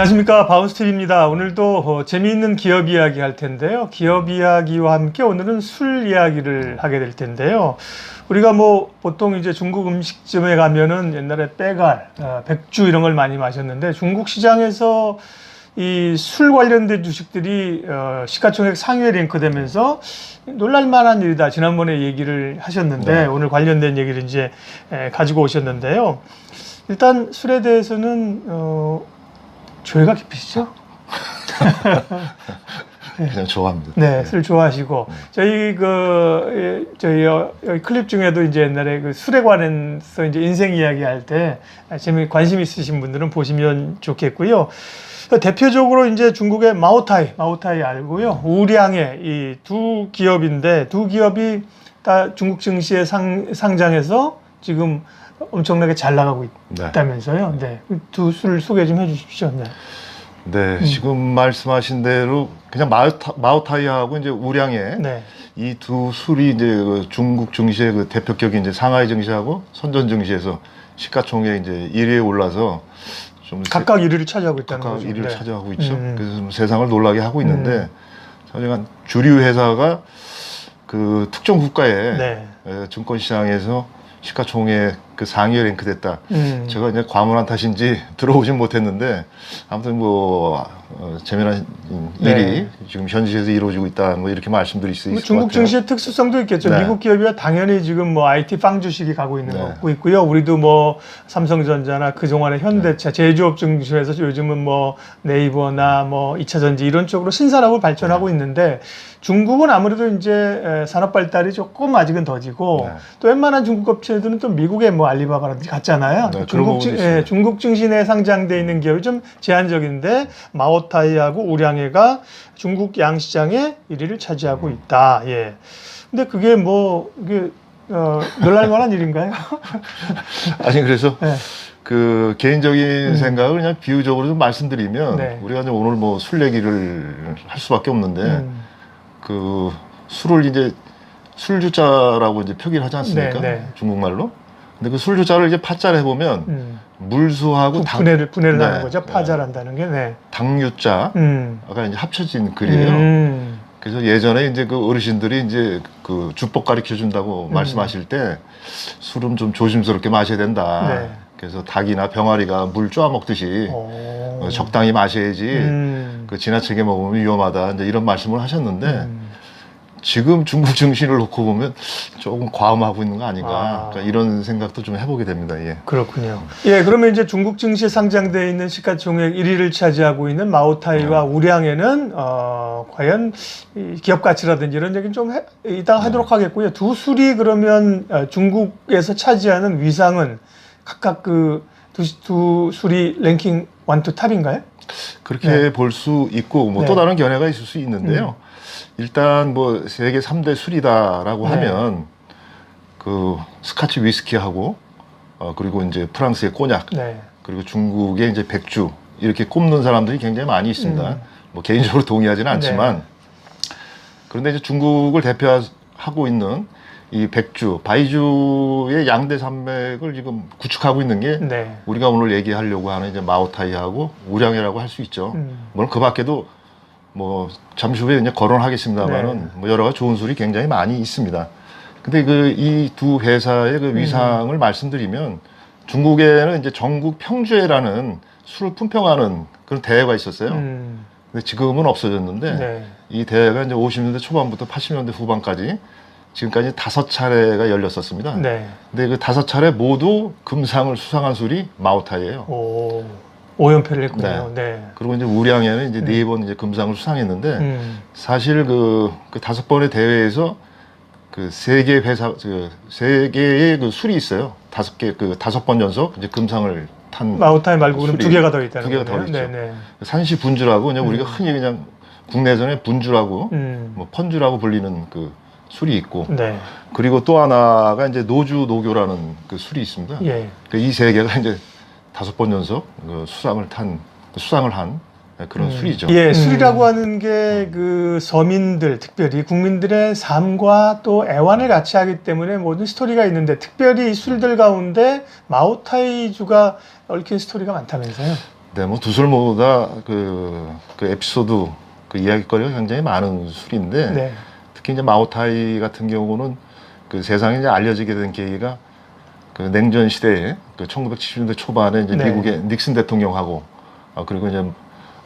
안녕하십니까, 바운스TV입니다. 오늘도 재미있는 기업 이야기 할 텐데요. 기업 이야기와 함께 오늘은 술 이야기를 하게 될 텐데요. 우리가 뭐 보통 이제 중국 음식점에 가면은 옛날에 빼갈, 백주 이런 걸 많이 마셨는데, 중국 시장에서 이 술 관련된 주식들이 시가총액 상위에 랭크되면서 놀랄만한 일이다, 지난번에 얘기를 하셨는데, 네. 오늘 관련된 얘기를 이제 가지고 오셨는데요. 일단 술에 대해서는 죄가 깊으시죠? 그냥 좋아합니다. 네, 술 좋아하시고. 저희 여기 클립 중에도 이제 옛날에 그 술에 관해서 이제 인생 이야기 할 때 관심 있으신 분들은 보시면 좋겠고요. 대표적으로 이제 중국의 마오타이 알고요. 우량의 이 두 기업인데, 두 기업이 다 중국 증시에 상장해서 지금 엄청나게 잘 나가고 있다면서요. 네. 두 술 소개 좀 해주십시오. 네. 네, 지금 말씀하신 대로 그냥 마오타이하고 이제 우량의 네. 이 두 술이 이제 그 중국 증시의 그 대표격인 이제 상하이 증시하고 선전 증시에서 시가총액 이제 1위에 올라서 좀 각각 1위를 차지하고 있다는 각각 거죠. 1위를 네. 차지하고 있죠. 그래서 좀 세상을 놀라게 하고 있는데, 사실은 주류 회사가 그 특정 국가의 네. 증권시장에서 시가총액 그 상위에 랭크됐다. 제가 이제 과문한 탓인지 들어오진 못했는데, 아무튼 뭐 재미난 일이 네. 지금 현지에서 이루어지고 있다, 뭐 이렇게 말씀드릴 수 있을 것 같아요. 중국 증시의 특수성도 있겠죠. 네. 미국 기업이야 당연히 지금 뭐 IT 빵 주식이 가고 있는 네. 거 있고요. 우리도 뭐 삼성전자나 그동안의 현대차, 제조업 증시에서 요즘은 뭐 네이버나 뭐 2차전지 이런 쪽으로 신산업을 발전하고 있는데, 중국은 아무래도 이제 산업 발달이 조금 아직은 더디고, 또 웬만한 중국 업체들은 또 미국에 뭐 알리바바라든지 갔잖아요. 네, 중국 증시 내에 상장돼 있는 기업이 좀 제한적인데, 마오타이하고 우량해가 중국 양시장에 1위를 차지하고 있다. 예. 근데 그게 뭐 이게 놀랄만한 일인가요? 아니, 그래서 네. 그 개인적인 생각을 그냥 비유적으로 좀 말씀드리면, 네. 우리가 이제 오늘 뭐 술 얘기를 할 수밖에 없는데, 그 술을 이제 술주자라고 이제 표기를 하지 않습니까? 네, 네. 중국말로. 근데 그 술주자를 이제 파자를 해보면 물수하고 분해를 네, 하는 거죠. 파자란다는 게. 네. 당유자가 이제 합쳐진 글이에요. 그래서 예전에 이제 그 어르신들이 이제 그 주법 가르쳐 준다고 말씀하실 때, 술은 좀 조심스럽게 마셔야 된다. 네. 그래서 닭이나 병아리가 물 쪼아 먹듯이 적당히 마셔야지 그 지나치게 먹으면 위험하다, 이제 이런 말씀을 하셨는데, 지금 중국 증시를 놓고 보면 조금 과음하고 있는 거 아닌가, 그러니까 이런 생각도 좀 해보게 됩니다. 예. 그렇군요. 예, 그러면 이제 중국 증시에 상장되어 있는 시가총액 1위를 차지하고 있는 마오타이와 우량에는 과연 이 기업 가치라든지 이런 얘기는 좀 이따가 하도록 하겠고요. 두 술이 그러면 중국에서 차지하는 위상은 각각 그 두 술이 랭킹 1, 2 탑인가요? 그렇게 볼 수 있고, 뭐 또 다른 견해가 있을 수 있는데요. 일단 뭐 세계 3대 술이다라고 하면 그 스카치 위스키하고 그리고 이제 프랑스의 꼬냑, 그리고 중국의 이제 백주, 이렇게 꼽는 사람들이 굉장히 많이 있습니다. 뭐 개인적으로 동의하지는 않지만, 그런데 이제 중국을 대표하고 있는 이 백주, 바이주의 양대 산맥을 지금 구축하고 있는 게 우리가 오늘 얘기하려고 하는 이제 마오타이하고 우량해라고 할 수 있죠. 물론 그 밖에도 뭐 잠시 후에 이제 거론하겠습니다만은 뭐 여러 가지 좋은 술이 굉장히 많이 있습니다. 근데 그 이 두 회사의 그 위상을 말씀드리면, 중국에는 이제 전국 평주회라는 술을 품평하는 그런 대회가 있었어요. 근데 지금은 없어졌는데, 이 대회가 이제 50년대 초반부터 80년대 후반까지 지금까지 5차례가 열렸었습니다. 근데 그 5차례 모두 금상을 수상한 술이 마오타이예요. 5연패를 했군요. 네. 그리고 이제 우량에는 이제 4번 이제 금상을 수상했는데, 사실 그 5번의 대회에서 그 3개 회사, 세 개의 그 술이 있어요. 5개, 그 5번 연속 이제 금상을 탄. 마오타이 말고는 2개가 더 있다는 거예요. 2개가 더 있죠. 산시 분주라고, 그냥 우리가 흔히 그냥 국내에서는 분주라고, 뭐 펀주라고 불리는 그 술이 있고, 그리고 또 하나가 이제 노주노교라는 그 술이 있습니다. 이 3개가 이제 5번 연속 수상을 한 그런 술이죠. 예, 술이라고 하는 게 그 서민들, 특별히 국민들의 삶과 또 애환을 같이 하기 때문에 모든 스토리가 있는데, 특별히 이 술들 가운데 마오타이주가 얽힌 스토리가 많다면서요? 네, 뭐 두 술모다 그 에피소드 그 이야기거리가 굉장히 많은 술인데 네. 특히 이제 마오타이 같은 경우는 그 세상에 이제 알려지게 된 계기가 그 냉전 시대에 그 1970년대 초반에 이제 네. 미국의 닉슨 대통령하고 그리고 이제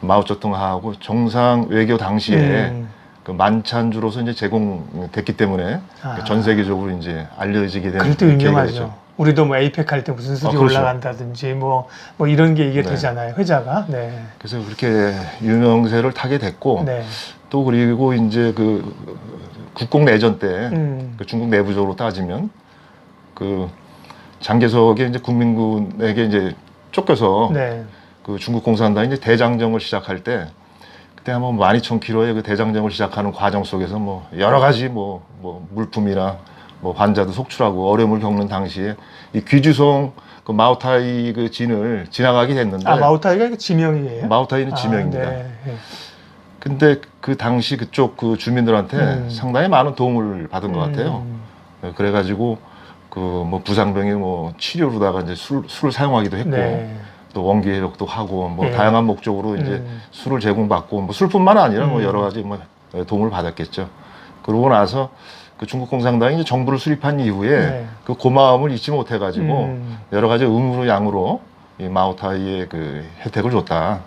마오쩌둥하고 정상 외교 당시에 그 만찬주로서 이제 제공됐기 때문에 아. 전 세계적으로 이제 알려지게 된 그것도 계기가 유명하죠. 됐죠. 우리도 뭐 에이펙 할 때 무슨 술이 그렇죠. 올라간다든지 뭐 이런 게 이게 네. 되잖아요. 회자가. 네. 그래서 그렇게 유명세를 타게 됐고 네. 또 그리고 이제 그 국共내전 때 그 중국 내부적으로 따지면 그 장개석의 이제 국민군에게 이제 쫓겨서 네. 그 중국 공산당이 이제 대장정을 시작할 때 그때 아마 12,000km의 그 대장정을 시작하는 과정 속에서 뭐 여러 가지 뭐 물품이나 뭐 환자도 속출하고 어려움을 겪는 당시에 이 귀주송 그 마오타이 그 진을 지나가게 됐는데 마오타이가 지명이에요? 마오타이는 지명입니다. 네. 근데 그 당시 그쪽 그 주민들한테 상당히 많은 도움을 받은 것 같아요. 그래가지고 그 뭐 부상병의 뭐 치료로다가 이제 술을 사용하기도 했고 네. 또 원기 해력도 하고 뭐 예. 다양한 목적으로 이제 술을 제공받고 뭐 술뿐만 아니라 뭐 여러 가지 뭐 도움을 받았겠죠. 그러고 나서 그 중국 공산당이 이제 정부를 수립한 이후에 네. 그 고마움을 잊지 못해가지고 여러 가지 음으로 양으로 이 마오타이의 그 혜택을 줬다.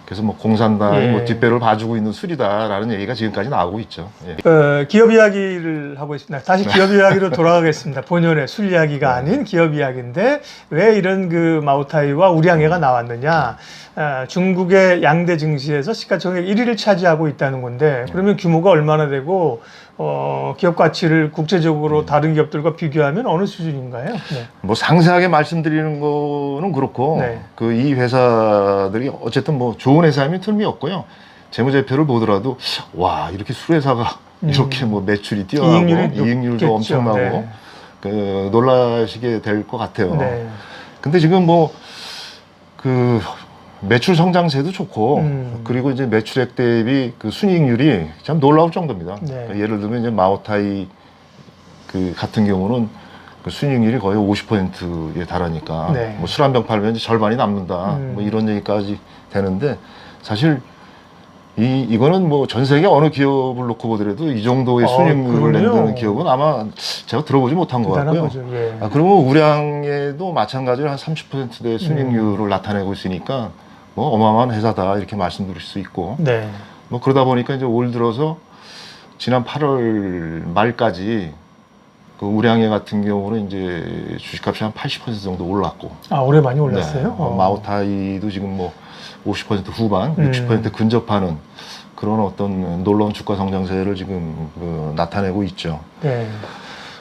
그래서 뭐 공산당이 예. 뭐 뒷배를 봐주고 있는 술이다라는 얘기가 지금까지 나오고 있죠. 예. 기업 이야기를 하고 있습니다. 다시 기업 이야기로 돌아가겠습니다. 본연의 술 이야기가 아닌 기업 이야기인데 왜 이런 그 마오타이와 우량해가 나왔느냐? 중국의 양대 증시에서 시가총액 1위를 차지하고 있다는 건데 그러면 규모가 얼마나 되고 기업 가치를 국제적으로 다른 기업들과 비교하면 어느 수준인가요? 네. 뭐 상세하게 말씀드리는 거는 그렇고 네. 그 이 회사들이 어쨌든 뭐 좋은 회사이면 틀림이 없고요. 재무제표를 보더라도 와 이렇게 술회사가 이렇게 뭐 매출이 뛰어나고 이익률도 높겠죠. 엄청나고 네. 그 놀라시게 될 것 같아요. 네. 근데 지금 뭐 그 매출 성장세도 좋고 그리고 이제 매출액 대비 그 순이익률이 참 놀라울 정도입니다. 네. 그러니까 예를 들면 이제 마오타이 그 같은 경우는 그 순이익률이 거의 50%에 달하니까 네. 뭐 술 한 병 팔면 이제 절반이 남는다 뭐 이런 얘기까지 되는데 사실 이거는 뭐 전 세계 어느 기업을 놓고 보더라도 이 정도의 순이익률을 그럼요. 낸다는 기업은 아마 제가 들어보지 못한 것 대단한 같고요. 거죠. 예. 그리고 우량에도 마찬가지로 한 30%의 순이익률을 나타내고 있으니까 뭐 어마어마한 회사다 이렇게 말씀드릴 수 있고 네. 뭐 그러다 보니까 이제 올 들어서 지난 8월 말까지 그 우량회 같은 경우는 이제 주식값이 한 80% 정도 올랐고 올해 많이 올랐어요? 네. 마오타이도 지금 뭐 50% 후반, 60% 근접하는 그런 어떤 놀라운 주가 성장세를 지금 나타내고 있죠. 네.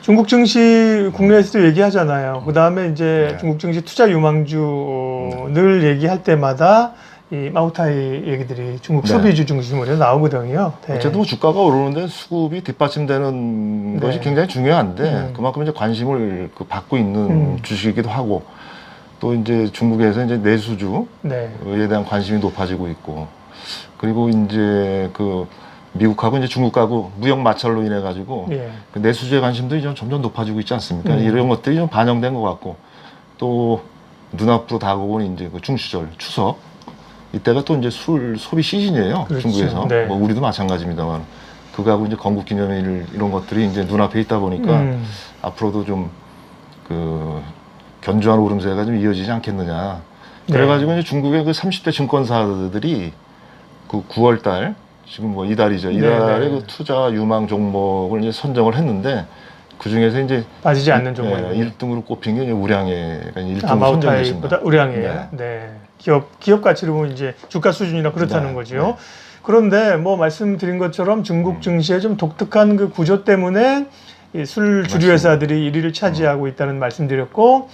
중국 증시 국내에서도 얘기하잖아요. 그 다음에 이제 네. 중국 증시 투자 유망주 늘 얘기할 때마다 이 마오타이 얘기들이 중국 네. 소비주 중심으로 나오거든요. 네. 어쨌든 뭐 주가가 오르는데 수급이 뒷받침되는 네. 것이 굉장히 중요한데 그만큼 이제 관심을 받고 있는 주식이기도 하고 또 이제 중국에서 이제 내수주에 네. 대한 관심이 높아지고 있고 그리고 이제 그 미국하고 이제 중국하고 무역 마찰로 인해 가지고 예. 그 내수주의 관심도 이제 점점 높아지고 있지 않습니까? 이런 것들이 좀 반영된 것 같고 또 눈앞으로 다가오는 이제 그 중시절 추석 이때가 또 이제 술 소비 시즌이에요. 그렇죠. 중국에서 네. 뭐 우리도 마찬가지입니다만 그거하고 이제 건국기념일 이런 것들이 이제 눈앞에 있다 보니까 앞으로도 좀 그 견조한 오름세가 좀 이어지지 않겠느냐. 그래가지고 이제 중국의 그 30대 증권사들이 그 9월달 지금 뭐 이달이죠. 이달에 그 투자 유망 종목을 이제 선정을 했는데 그 중에서 이제 빠지지 않는 종목. 1등으로 꼽힌 게 이제 우량회가 1등으로 선정됐습니다. 마오타이보다 우량이에요. 네. 기업 가치를 보면 이제 주가 수준이나 그렇다는 네. 거죠. 네. 그런데 뭐 말씀드린 것처럼 중국 증시의 좀 독특한 그 구조 때문에 이 술 주류 회사들이 1위를 차지하고 있다는 말씀드렸고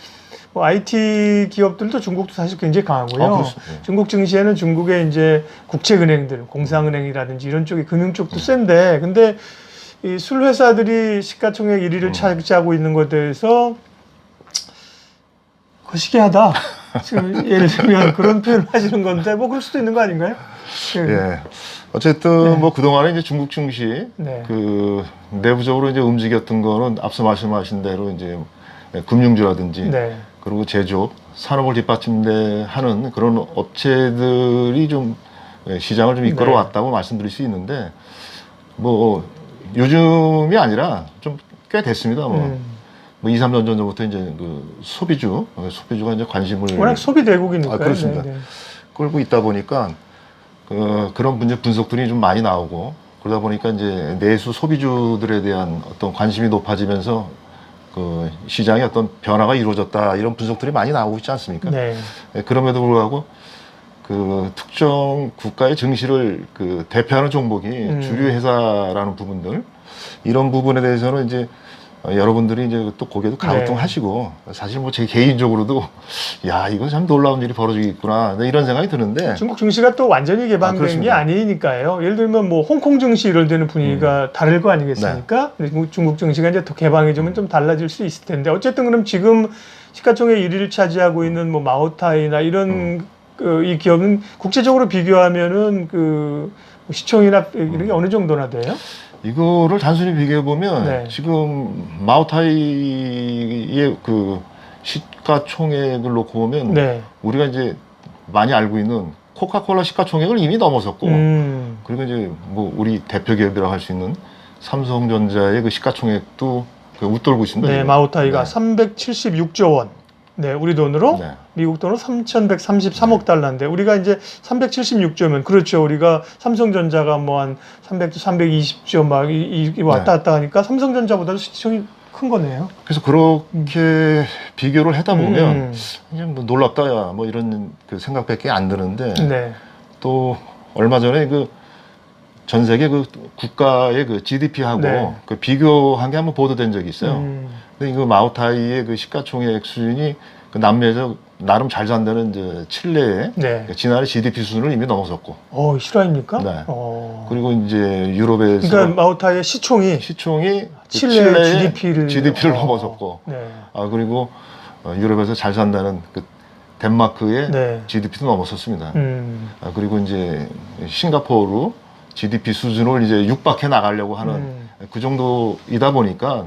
뭐 IT 기업들도 중국도 사실 굉장히 강하고요. 중국 증시에는 중국의 이제 국책은행들, 공상은행이라든지 이런 쪽이 금융 쪽도 센데 근데 이 술 회사들이 시가총액 1위를 차지하고 있는 것에 대해서 거시기하다. 지금 예를 들면 그런 표현을 하시는 건데 뭐 그럴 수도 있는 거 아닌가요? 예. 어쨌든 뭐 그동안에 이제 중국 증시 그 내부적으로 이제 움직였던 거는 앞서 말씀하신 대로 이제 금융주라든지 그리고 제조업, 산업을 뒷받침하는 그런 업체들이 좀 시장을 좀 이끌어왔다고 말씀드릴 수 있는데 뭐 요즘이 아니라 좀 꽤 됐습니다. 뭐 2, 3년 전부터 이제 그 소비주가 이제 관심을 워낙 소비 대국이니까요. 그렇습니다. 네, 네. 끌고 있다 보니까 그런 분석들이 좀 많이 나오고 그러다 보니까 이제 내수 소비주들에 대한 어떤 관심이 높아지면서 그 시장에 어떤 변화가 이루어졌다 이런 분석들이 많이 나오고 있지 않습니까? 네. 그럼에도 불구하고 그 특정 국가의 증시를 그 대표하는 종목이 주류 회사라는 부분들 이런 부분에 대해서는 이제 여러분들이 이제 또 고개도 갸우뚱하시고 사실 뭐 제 개인적으로도 야 이건 참 놀라운 일이 벌어지겠구나 이런 생각이 드는데 중국 증시가 또 완전히 개방된 게 아니니까요. 예를 들면 뭐 홍콩 증시 이럴 때는 분위기가 다를 거 아니겠습니까? 근데 중국 증시가 이제 더 개방해지면 좀 달라질 수 있을 텐데 어쨌든 그럼 지금 시가총액 1위를 차지하고 있는 뭐 마오타이나 이런 이 기업은 국제적으로 비교하면은 그 시총이나 이런 게 어느 정도나 돼요? 이거를 단순히 비교해 보면 네. 지금 마오타이의 그 시가총액을 놓고 보면 네. 우리가 이제 많이 알고 있는 코카콜라 시가총액을 이미 넘어섰고 그리고 이제 뭐 우리 대표 기업이라고 할 수 있는 삼성전자의 그 시가총액도 그 웃돌고 있습니다. 네, 지금. 마오타이가 376조 원. 네, 우리 돈으로 네. 미국 돈으로 3,133억 달러인데 우리가 이제 376조면 그렇죠. 우리가 삼성전자가 뭐 한 300조, 320조 막 왔다 갔다 하니까 삼성전자보다도 시총이 큰 거네요. 그래서 그렇게 비교를 하다 보면 그냥 뭐 놀랍다 야 뭐 이런 그 생각밖에 안 드는데 네. 또 얼마 전에 그 전 세계 그 국가의 그 GDP하고 네. 그 비교한 게 한번 보도된 적이 있어요. 근데 이거 마오타이의 그 시가총액 수준이 그 남미에서 나름 잘 산다는 이제 칠레의 네. 지난해 GDP 수준을 이미 넘어섰고. 실화입니까? 네. 그리고 이제 유럽에서 그러니까 마오타이의 시총이 시총이 칠레의 GDP를 넘어섰고. 네. 그리고 유럽에서 잘 산다는 그 덴마크의 네. GDP도 넘어섰습니다. 그리고 이제 싱가포르 GDP 수준을 이제 육박해 나가려고 하는 그 정도이다 보니까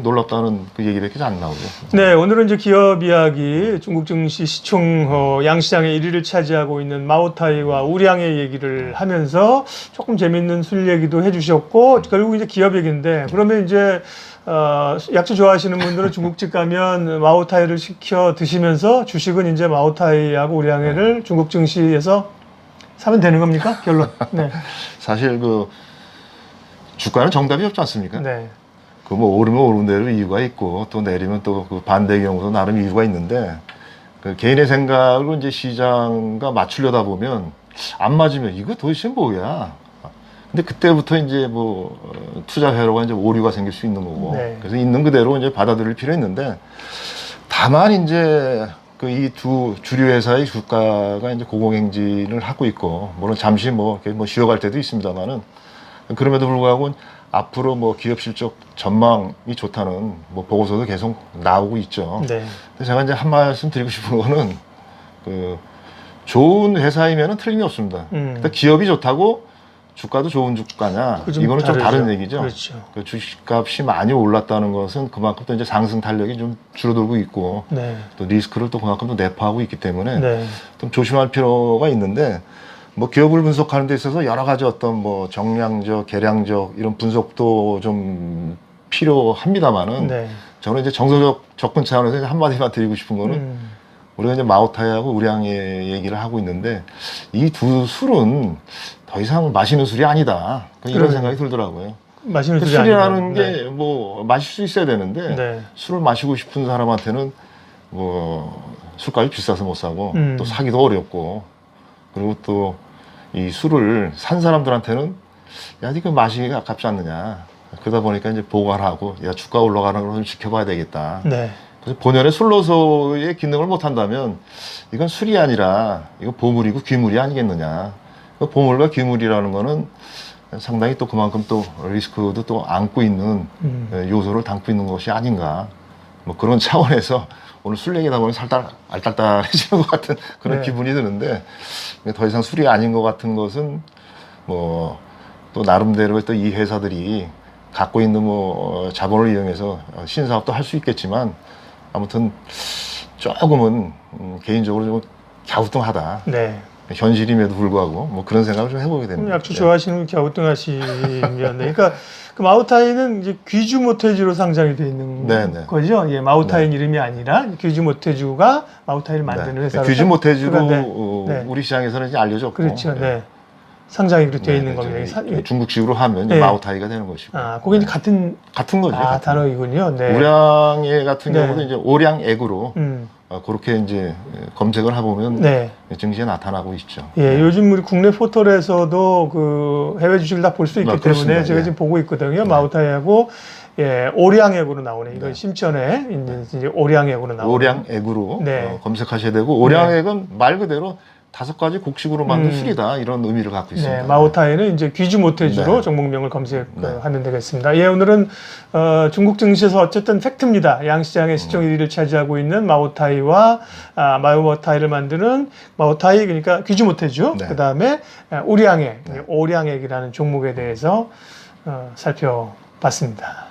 놀랍다는 그 얘기밖에 안 나오죠. 네, 오늘은 이제 기업 이야기, 중국 증시 시총 양시장의 1위를 차지하고 있는 마오타이와 우량의 얘기를 하면서 조금 재밌는 술 얘기도 해주셨고 결국 이제 기업 얘기인데 그러면 이제 약주 좋아하시는 분들은 중국집 가면 마오타이를 시켜 드시면서 주식은 이제 마오타이하고 우량회를 중국 증시에서 사면 되는 겁니까? 결론. 네. 사실 그 주가는 정답이 없지 않습니까? 네. 그 뭐 오르면 오른 대로 이유가 있고 또 내리면 또 그 반대의 경우도 나름 이유가 있는데 그 개인의 생각을 이제 시장과 맞추려다 보면 안 맞으면 이거 도대체 뭐야? 근데 그때부터 이제 뭐 투자 회로가 이제 오류가 생길 수 있는 거고 네. 그래서 있는 그대로 이제 받아들일 필요 있는데 다만 이제 그 이 두 주류 회사의 주가가 이제 고공행진을 하고 있고 물론 잠시 뭐 이렇게 뭐 쉬어갈 때도 있습니다만은 그럼에도 불구하고 앞으로 뭐 기업 실적 전망이 좋다는 뭐 보고서도 계속 나오고 있죠. 네. 근데 제가 이제 한 말씀 드리고 싶은 거는 그 좋은 회사이면은 틀림이 없습니다. 근데 기업이 좋다고 주가도 좋은 주가냐? 이거는 좀 다른 얘기죠. 그렇죠. 그 주식값이 많이 올랐다는 것은 그만큼 또 이제 상승 탄력이 좀 줄어들고 있고 네. 또 리스크를 또 그만큼 또 내포하고 있기 때문에 네. 좀 조심할 필요가 있는데 뭐 기업을 분석하는 데 있어서 여러 가지 어떤 뭐 정량적, 계량적 이런 분석도 좀 필요합니다만은 네. 저는 이제 정서적 접근 차원에서 이제 한마디만 드리고 싶은 거는 우리가 이제 마오타이하고 우량의 얘기를 하고 있는데 이 두 술은 더 이상 마시는 술이 아니다. 이런 생각이 들더라고요. 마시는 술이 술이라는 아니다. 게 뭐 마실 수 있어야 되는데 네. 술을 마시고 싶은 사람한테는 뭐 술값이 비싸서 못 사고 또 사기도 어렵고 그리고 또 이 술을 산 사람들한테는 야 이거 마시기가 아깝지 않느냐. 그러다 보니까 이제 보관을 하고 야 주가 올라가는 걸 좀 지켜봐야 되겠다. 네. 그래서 본연의 술로서의 기능을 못한다면 이건 술이 아니라 이거 보물이고 귀물이 아니겠느냐. 보물과 귀물이라는 거는 상당히 또 그만큼 또 리스크도 또 안고 있는 요소를 담고 있는 것이 아닌가. 뭐 그런 차원에서 오늘 술 얘기다 보면 살짝 알딸딸해지는 것 같은 그런 네. 기분이 드는데 더 이상 술이 아닌 것 같은 것은 뭐 또 나름대로 또 이 회사들이 갖고 있는 뭐 자본을 이용해서 신사업도 할 수 있겠지만 아무튼 조금은 개인적으로 좀 갸우뚱하다. 네. 현실임에도 불구하고 뭐 그런 생각을 좀 해보게 됩니다. 약주 좋아하시는 갸우뚱하시면 그러니까 그 마오타이는 이제 귀주 모태주로 상장이 되어 있는 네네. 거죠. 예, 마오타이는 이름이 아니라 귀주 모태주가 마오타이를 만드는 회사로 귀주 모태주로 네. 우리 시장에서는 이제 알려졌고, 그렇죠. 네. 상장이 그렇게 되어 있는 겁니다. 중국식으로 하면 네. 마오타이가 되는 것이고. 아, 그게 이제 같은 거죠. 같은. 단어이군요. 네. 우량액 같은 네. 경우도 이제 오량액으로 그렇게 이제 검색을 해보면 네. 증시에 나타나고 있죠. 예, 요즘 우리 국내 포털에서도 그 해외 주식을 다 볼 수 있기 때문에 그렇습니다. 제가 예. 지금 보고 있거든요. 네. 마오타이하고 예, 오량액으로 나오네. 이건 네. 심천에 이제 오량액으로 나오네. 오량액으로 네. 검색하셔야 되고, 오량액은 말 그대로 5가지 곡식으로 만든 술이다, 이런 의미를 갖고 있습니다. 네, 마오타이는 이제 귀주 모태주로 네. 종목명을 검색하면 되겠습니다. 예, 오늘은 중국 증시에서 어쨌든 팩트입니다. 양시장의 시총 1위를 차지하고 있는 마오타이와 마오타이를 만드는 마오타이, 그러니까 귀주 모태주, 네. 그 다음에 오량액, 오량액이라는 종목에 대해서 살펴봤습니다.